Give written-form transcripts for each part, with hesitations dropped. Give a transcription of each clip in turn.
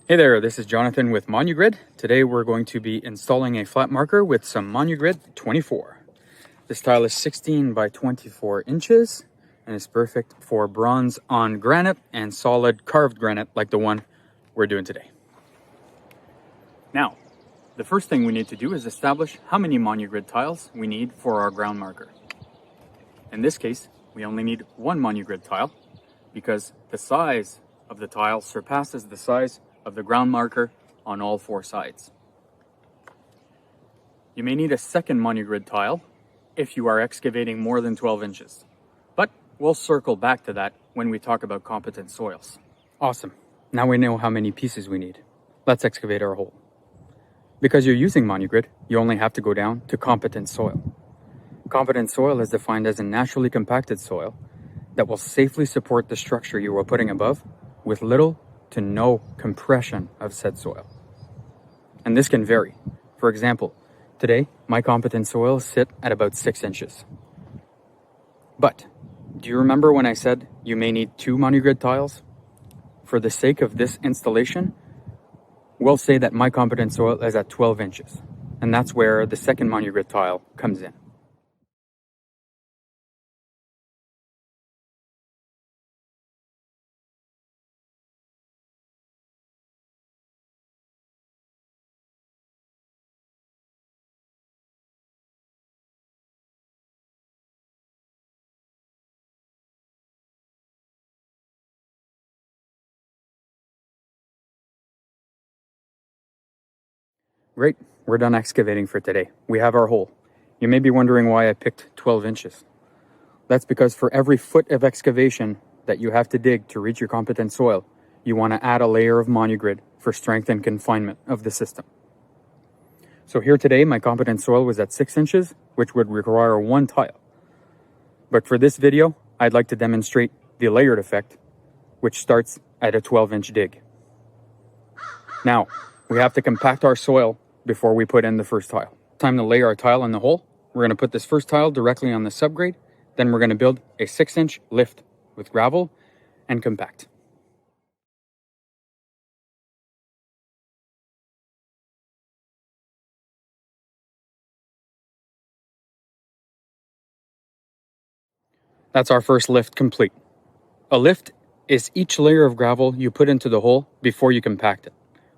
Hey there, this is Jonathan with MonuGrid. Today we're going to be installing a flat marker with some MonuGrid 24. This tile is 16 by 24 inches and is perfect for bronze on granite and solid carved granite like the one we're doing today. Now, the first thing we need to do is establish how many MonuGrid tiles we need for our ground marker. In this case, we only need one MonuGrid tile because the size of the tile surpasses the size of the ground marker on all four sides. You may need a second MonuGrid tile if you are excavating more than 12 inches, but we'll circle back to that when we talk about competent soils. Awesome. Now we know how many pieces we need. Let's excavate our hole. Because you're using MonuGrid, you only have to go down to competent soil. Competent soil is defined as a naturally compacted soil that will safely support the structure you are putting above with little to no compression of said soil. And this can vary. For example, today my competent soils sit at about 6 inches. But do you remember when I said you may need 2 MonuGrid tiles? For the sake of this installation, we'll say that my competent soil is at 12 inches, and that's where the second MonuGrid tile comes in. Great, we're done excavating for today. We have our hole. You may be wondering why I picked 12 inches. That's because for every foot of excavation that you have to dig to reach your competent soil, you want to add a layer of MonuGrid for strength and confinement of the system. So here today, my competent soil was at 6 inches, which would require 1 tile. But for this video, I'd like to demonstrate the layered effect, which starts at a 12-inch dig. Now, we have to compact our soil before we put in the first tile. Time to lay our tile in the hole. We're going to put this first tile directly on the subgrade. Then we're going to build a 6-inch lift with gravel and compact. That's our first lift complete. A lift is each layer of gravel you put into the hole before you compact it.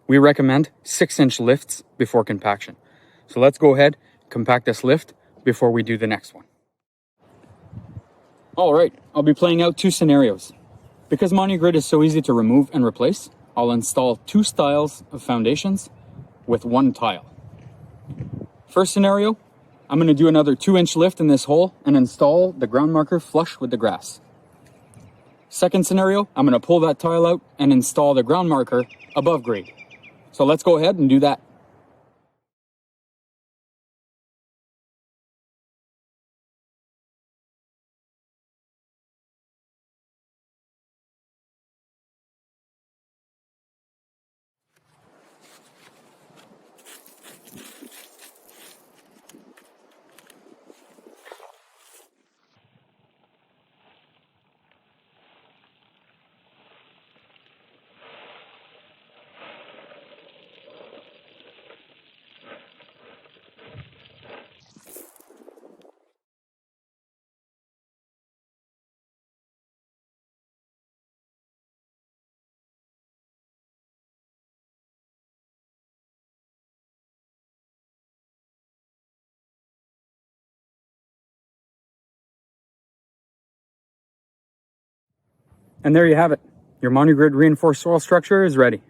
We recommend 6-inch lifts before compaction. So let's go ahead, compact this lift before we do the next one. All right, I'll be playing out 2 scenarios. Because MonuGrid is so easy to remove and replace, I'll install 2 styles of foundations with 1 tile. First scenario, I'm going to do another 2-inch lift in this hole and install the ground marker flush with the grass. Second scenario, I'm going to pull that tile out and install the ground marker above grade. So let's go ahead and do that. And there you have it. Your MonuGrid reinforced soil structure is ready.